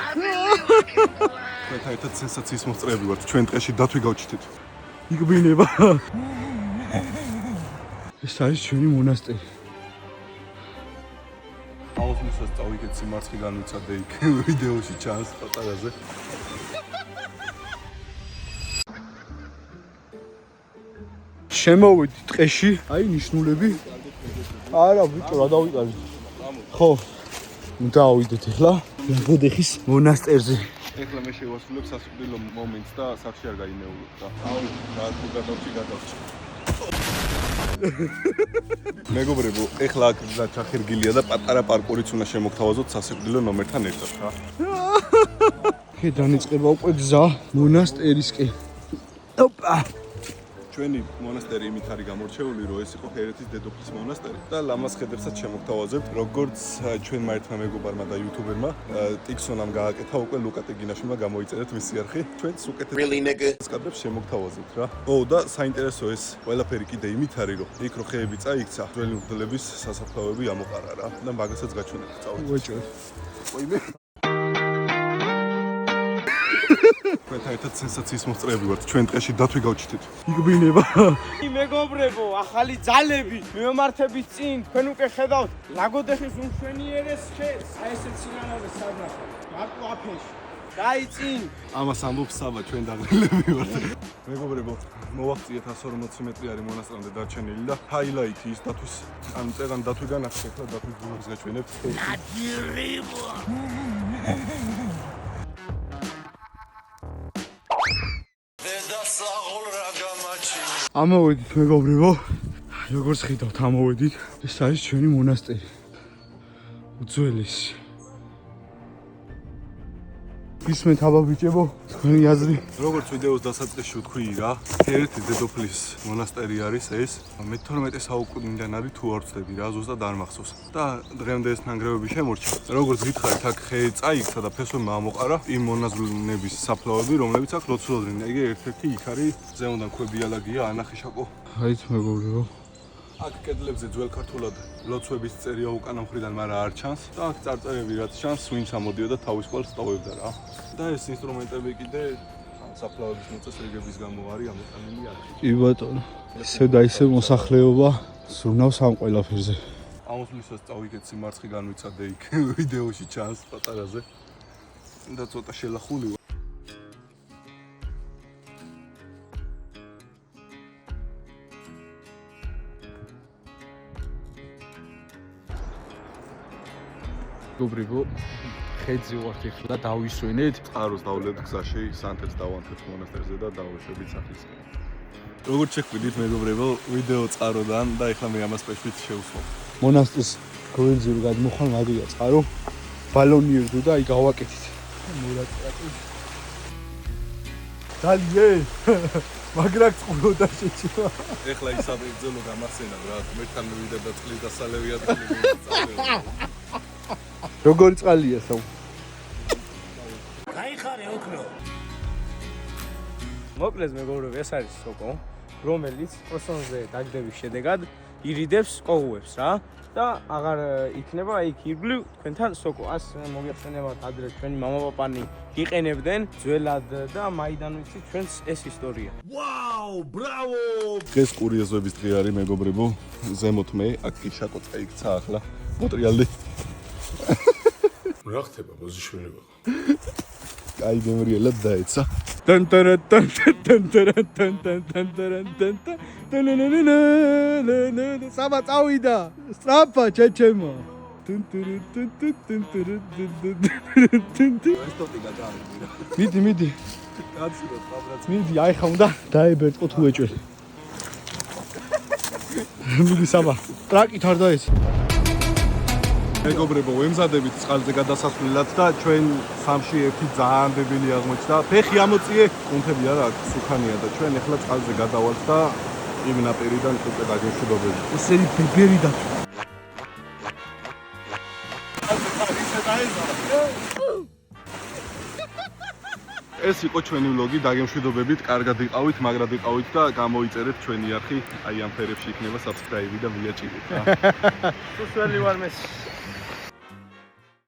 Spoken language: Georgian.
Თქვენთან ერთად სენსაციის მოსწრეები ვართ. ჩვენ დღეში დათვი გავჩითეთ. იგბინება. ეს არის ჩვენი მონასტერი. აუცილებლად წავიგეთ სიმარცხე განვიცადე იქ ვიდეოში ჩანს პატარაზე. შემოვედი ტყეში, აი ნიშნულები. არა, ბიჭო, რა დავიყავი? ხო. დავიდეთ ახლა ლაგოდეხის მონასტერზე. ეხლა მე შევასრულებ სასიკვდილო მომენტს და სახში არ გაინეულოთ და გადავჭი. მეგობრებო, ეხლა აქ ჩახერგილია და პატარა პარკურიც უნდა შემოგთავაზოთ სასიკვდილო ნომერთან ერთად, რა. ხე დაიწყება უკვე გზა მონასტერისკენ. ოპა. ჩვენი მონასტერი იმით არის გამორჩეული, რომ ეს იყო ჰერეთის დედოფლის მონასტერი და ლამას ხედერსაც შემოგთავაზებთ, როგორც ჩვენმა ერთმა მეგობარმა და იუთუბერმა ტიქსონამ გააკეთა უკვე ლუკა ტიგინაშვილმა გამოიწერეთ მისი არხი. ჩვენც უკეთეს კადრებს შემოგთავაზებთ რა. ო და საინტერესო ეს ყველაფერი კიდე იმით არის, რომ იქ რო ხეები წაიქცა, ძველი მღვდლების სასაფლაოები ამოყარა რა და მაგასაც გაჩვენებთ წავედით. ვეჭვი. ოიმე თქვენთან ერთად სენსაციის მოსწრეები ვართ. ჩვენ დღეში დათვი გავჩითეთ. იგბინება. მეგობრებო, ახალი ძალები მიმართებით წინ. თქვენ უკვე ხედავთ ლაგოდეხის უმშვენიერეს ხეს. აი ესე ცინანაზე სადნახავ. მარტო აფენში. დაიწინ. ამას ამბობს საბა ჩვენ დაღლილები ვართ. მეგობრებო, მოვაღწიეთ 140 მეტრი არის მონასტრამდე დარჩენილი და ჰაილაითი ის დათვის. ან წეგან დათვიდან ახლა დათვის ბლოგს გაჩვენებთ. ამოვედით მეგობრებო, როგორც ხედავთ ამოვედით, ეს არის ჩვენი მონასტერი, უძველესი. ისმენთ აბა ბიჭებო, თქვენი აზრი. როგორც ვიდეოს დასაწყისში ვთქვი რა, ჰერეთის დედოფლის მონასტერი არის ეს. მე-12 საუკუნიდან არის თუ არ ვცდები რა, ზუსტად არ მახსოვს. და დღემდე ეს ნანგრევები შემორჩა. როგორც გითხარით, აქ ხე წაიქცა და ფესვებმა ამოყარა იმ მონაზვნების საფლავები, რომლებიც აქ ლოცულობდნენ. იგი ერთ-ერთი იქ არის, ზემოდან ქვებიალაგია, ანახიშაკო. აიც მეგობრებო. აქ კედლებზე ძველ ქართულად ლოცვების წერია უკანა მხრიდან, მაგრამ არ ჩანს და აქ წარწერები რაც ჩანს, ვინც ამოდიოდა თავის ყველს ტოვებდა რა. და ეს ინსტრუმენტები კიდე საფლავების მოწესრიგების გამო არის ამოყანილი აქ. კი ბატონო. ესე და ისე მოსახლეობა ზრუნავს ამ ყველაფერზე. აუცილებლად წავიგეთ სიმარცხე განვიცადე იქ ვიდეოში ჩანს პატარაზე. და ცოტა შელახული მეგობრებო, ხედზე ვართ ახლა დავისვენეთ. წყაროს დავლევთ გზაში, სანთელს დავანთებთ მონასტერზე და დავეშვებით სახლისკენ. როგორც შეხვიდით მეგობრებო, ვიდეო წყაროდან და ახლა მე ამას პეშვით შევსვამ. მონასტრის გვერდზე რომ გადმოხვალ, მაგია წყარო. ბალონი ერდო და აი გავაკეთეთ. მორაწყვეტი. დალიე. მაგრა წყუროდა შეჭრა. ახლა ის აბერძელო გამახსენა რა, მერთან მივიდება წყლის დასალევი ადგილი მიწავდა. როგორი წყალია სამ? გაიხარე ოქრო. მოკლედ მეგობრებო, ეს არის სოკო, რომელიც პროცესზე დაგდების შედეგად ირიდებს კოღუებს რა და აღარ იქნება იქ ირგვლივ თქვენთან სოკო. ას მოგეხსენებათ ადრე ჩვენი მამაპაპანი იყენებდნენ ძველად და მაიდან ვიცით ჩვენს ეს ისტორია. ვაუ, ბრავო! დღეს კურიოზების დღე არის მეგობრებო, ზემოთ მე, აქ კი შაკო წაიქცა ახლა. მოტრიალდი. რა ხდება მოზიშვილება? კაი გემრიელად დაეცა. საბა წავიდა. სწრაფა ჩეჩემო. მიდი. კაცო, აბრაც. მიდი, აი ხა უნდა დაებერტყო თუ ეჭველი. მიდი საბა. ტრაკით არ დაეცა. მეგობრებო, ვემზადებით წყალზე გადასასვლელად და ჩვენ სამში ერთი ძალიან დებილი აღმოჩნდა. ფეხი ამოწიე, კუნთები არა აქვს, სუქანია და ჩვენ ახლა წყალზე გადავალთ და იმ ნაპირიდან უკვე დაგემშვიდობებით. ესენი ბებერი და ეს იყო ჩვენი ვლოგი, დაგემშვიდობებით, კარგად იყავით, მაგრად იყავით და გამოიწერეთ ჩვენი არხი, აი ამ ფერებში იქნება subscribe და მიაჭირეთ რა. სუსველი ვარ მე.